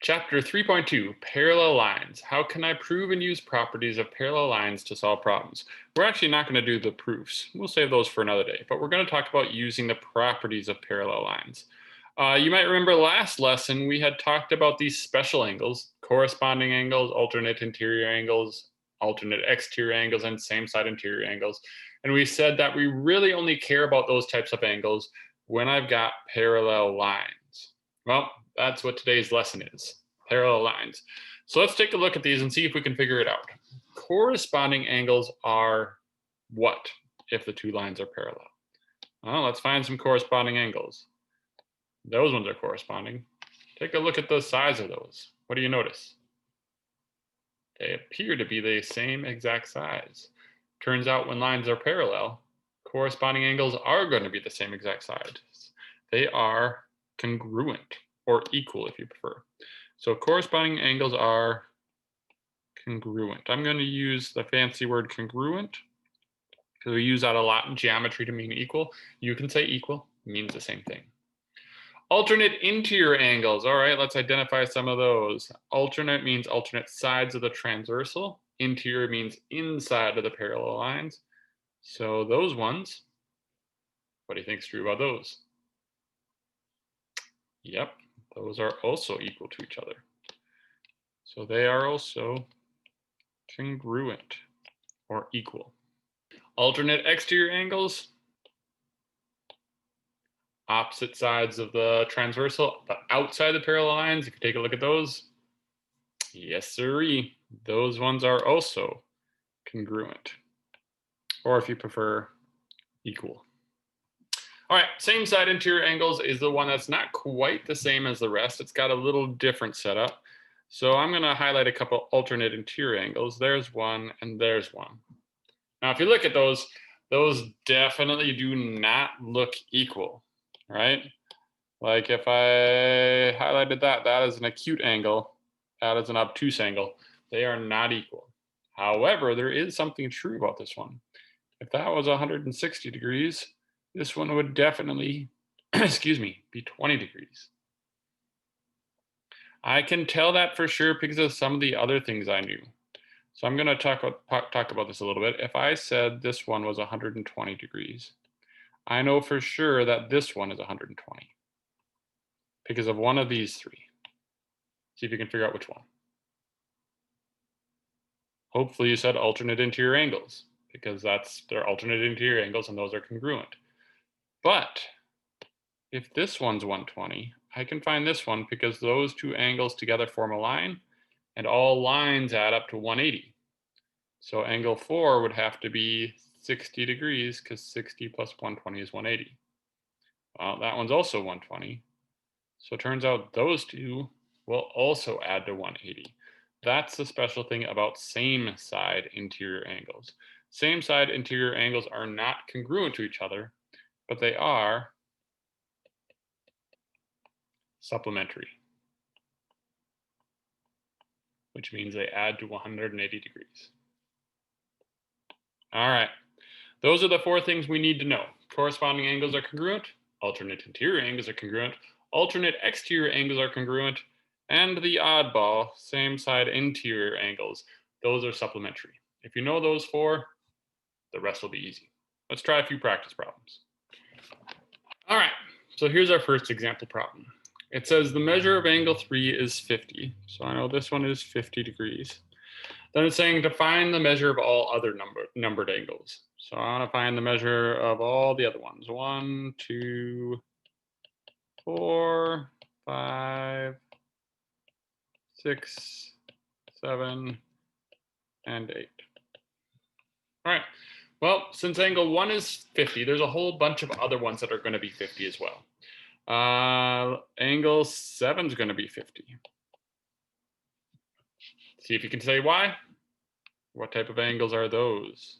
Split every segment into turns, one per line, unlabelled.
Chapter 3.2, Parallel Lines. How can I prove and use properties of parallel lines to solve problems? We're actually not going to do the proofs. We'll save those for another day, but we're going to talk about using the properties of parallel lines. You might remember last lesson we had talked about these special angles, corresponding angles, alternate interior angles, alternate exterior angles, and same side interior angles. And we said that we really only care about those types of angles when I've got parallel lines. Well, that's what today's lesson is, parallel lines. So let's take a look at these and see if we can figure it out. Corresponding angles are what if the two lines are parallel? Well, let's find some corresponding angles. Those ones are corresponding. Take a look at the size of those. What do you notice? They appear to be the same exact size. Turns out when lines are parallel, corresponding angles are going to be the same exact size. They are congruent, or equal if you prefer. So corresponding angles are congruent. I'm going to use the fancy word congruent because we use that a lot in geometry to mean equal. You can say equal, it means the same thing. Alternate interior angles. All right, let's identify some of those. Alternate means alternate sides of the transversal. Interior means inside of the parallel lines. So those ones, what do you think is true about those? Yep, those are also equal to each other. So they are also congruent or equal. Alternate exterior angles, opposite sides of the transversal, but outside the parallel lines. If you take a look at those, yes sirree, those ones are also congruent, or if you prefer, equal. All right, same side interior angles is the one that's not quite the same as the rest. It's got a little different setup. So I'm going to highlight a couple alternate interior angles. There's one and there's one. Now, if you look at those definitely do not look equal, right? Like if I highlighted that is an acute angle, that is an obtuse angle. They are not equal. However, there is something true about this one. If that was 160 degrees, this one would definitely, excuse me, be 20 degrees. I can tell that for sure because of some of the other things I knew. So I'm going to talk about this a little bit. If I said this one was 120 degrees, I know for sure that this one is 120 because of one of these three. See if you can figure out which one. Hopefully you said alternate interior angles because they're alternate interior angles and those are congruent. But if this one's 120, I can find this one because those two angles together form a line and all lines add up to 180. So angle 4 would have to be 60 degrees because 60 plus 120 is 180. Well, that one's also 120. So it turns out those two will also add to 180. That's the special thing about same side interior angles. Same side interior angles are not congruent to each other, but they are supplementary, which means they add to 180 degrees. All right, those are the four things we need to know. Corresponding angles are congruent, alternate interior angles are congruent, alternate exterior angles are congruent, and the oddball, same side interior angles, those are supplementary. If you know those four, the rest will be easy. Let's try a few practice problems. All right, so here's our first example problem. It says the measure of angle 3 is 50. So I know this one is 50 degrees. Then it's saying to find the measure of all other numbered angles. So I want to find the measure of all the other ones. 1, 2, 4, 5, 6, 7, and 8. All right. Well, since angle 1 is 50, there's a whole bunch of other ones that are going to be 50 as well. Angle 7 is going to be 50. See if you can say why. What type of angles are those?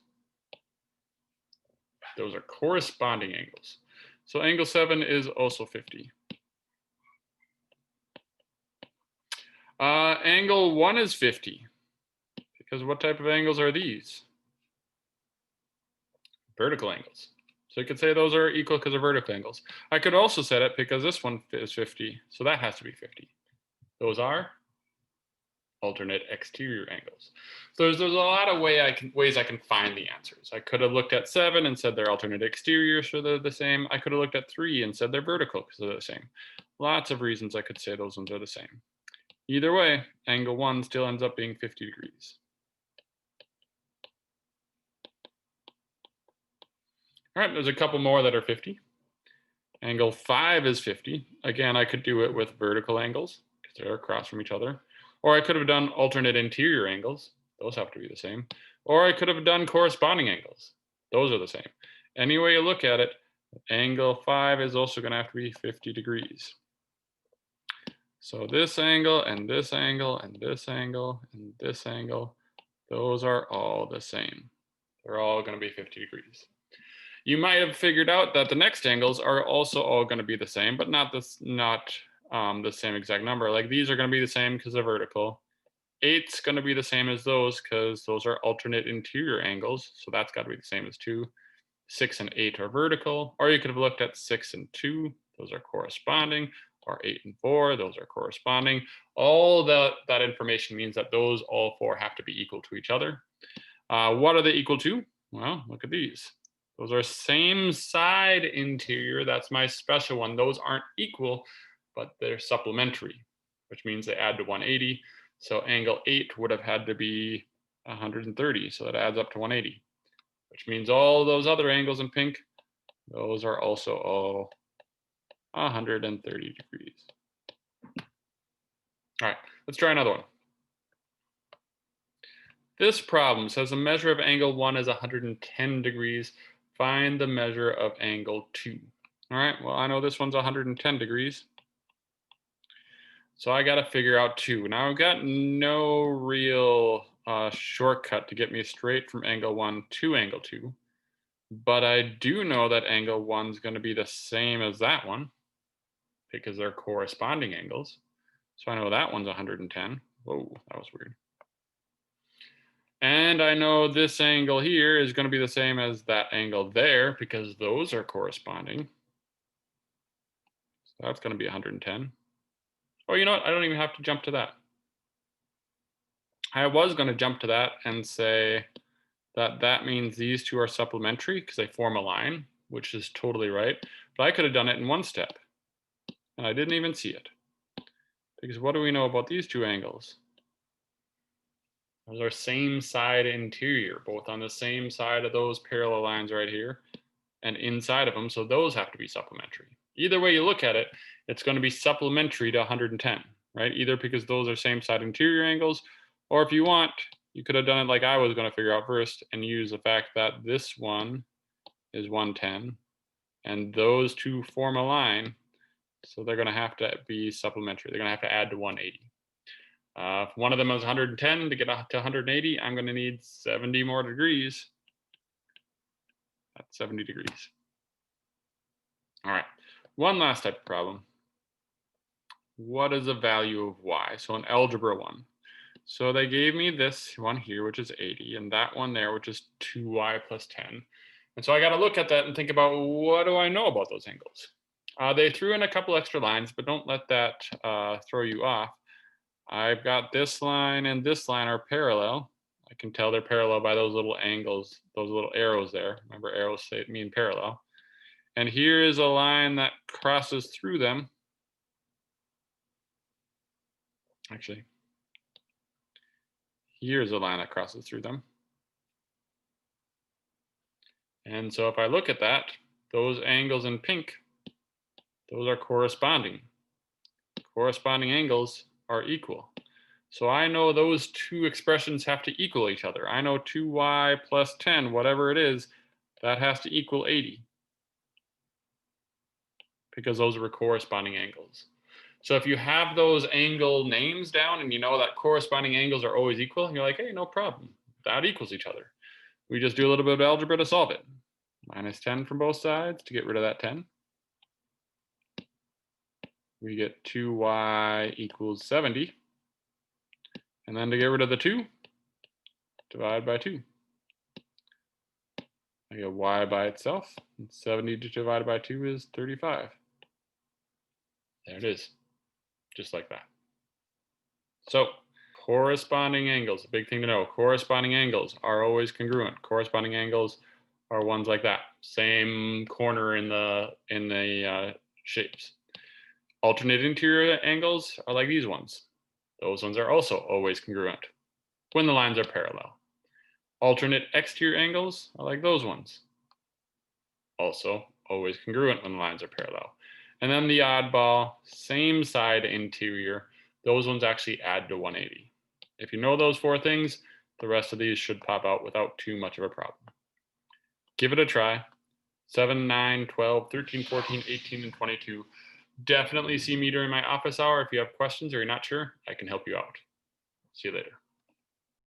Those are corresponding angles. So angle 7 is also 50. Angle 1 is 50. Because what type of angles are these? Vertical angles. So you could say those are equal because of vertical angles. I could also set it because this one is 50. So that has to be 50. Those are alternate exterior angles. So there's a lot of ways I can find the answers. I could have looked at 7 and said they're alternate exteriors, so they're the same. I could have looked at 3 and said they're vertical because they're the same. Lots of reasons I could say those ones are the same. Either way, angle 1 still ends up being 50 degrees. All right, there's a couple more that are 50. Angle 5 is 50. Again, I could do it with vertical angles because they're across from each other. Or I could have done alternate interior angles. Those have to be the same. Or I could have done corresponding angles. Those are the same. Any way you look at it, angle 5 is also going to have to be 50 degrees. So this angle and this angle and this angle and this angle, those are all the same. They're all going to be 50 degrees. You might have figured out that the next angles are also all going to be the same, but not the same exact number. Like these are going to be the same because they're vertical. 8's going to be the same as those because those are alternate interior angles. So that's got to be the same as 2. 6 and 8 are vertical. Or you could have looked at 6 and 2. Those are corresponding. Or 8 and 4. Those are corresponding. All that information means that those all 4 have to be equal to each other. What are they equal to? Well, look at these. Those are same side interior. That's my special one. Those aren't equal, but they're supplementary, which means they add to 180. So angle 8 would have had to be 130. So that adds up to 180, which means all those other angles in pink, those are also all 130 degrees. All right, let's try another one. This problem says the measure of angle 1 is 110 degrees. Find the measure of angle 2. All right, well, I know this one's 110 degrees. So I got to figure out 2. Now I've got no real shortcut to get me straight from angle 1 to angle 2. But I do know that angle 1 is going to be the same as that one because they're corresponding angles. So I know that one's 110. Whoa, that was weird. And I know this angle here is going to be the same as that angle there because those are corresponding. So that's going to be 110. Oh, you know what? I don't even have to jump to that. I was going to jump to that and say that that means these two are supplementary because they form a line, which is totally right. But I could have done it in one step, and I didn't even see it. Because what do we know about these two angles? Those are same side interior, both on the same side of those parallel lines right here and inside of them, so those have to be supplementary. Either way you look at it, it's going to be supplementary to 110, right? Either because those are same side interior angles, or if you want, you could have done it like I was going to figure out first and use the fact that this one is 110 and those two form a line, so they're going to have to be supplementary. They're going to have to add to 180. If one of them is 110 to get to 180, I'm going to need 70 more degrees. That's 70 degrees. All right, one last type of problem. What is the value of y? So an algebra one. So they gave me this one here, which is 80, and that one there, which is 2y plus 10. And so I got to look at that and think about what do I know about those angles? They threw in a couple extra lines, but don't let that throw you off. I've got this line and this line are parallel. I can tell they're parallel by those little angles, those little arrows there. Remember, arrows mean parallel. And here is a line that crosses through them. Actually, here's a line that crosses through them. And so if I look at that, those angles in pink, those are corresponding. Corresponding angles are equal. So I know those two expressions have to equal each other. I know 2y plus 10, whatever it is, that has to equal 80. Because those were corresponding angles. So if you have those angle names down and you know that corresponding angles are always equal, you're like, hey, no problem. That equals each other. We just do a little bit of algebra to solve it. Minus 10 from both sides to get rid of that 10. We get 2y equals 70. And then to get rid of the 2, divide by 2. I get y by itself. And 70 divided by 2 is 35. There it is. Just like that. So corresponding angles, a big thing to know. Corresponding angles are always congruent. Corresponding angles are ones like that, same corner in the shapes. Alternate interior angles are like these ones. Those ones are also always congruent when the lines are parallel. Alternate exterior angles are like those ones. Also always congruent when the lines are parallel. And then the oddball, same side interior, those ones actually add to 180. If you know those four things, the rest of these should pop out without too much of a problem. Give it a try. 7, 9, 12, 13, 14, 18, and 22. Definitely see me during my office hour if you have questions or you're not sure. I can help you out. See you later.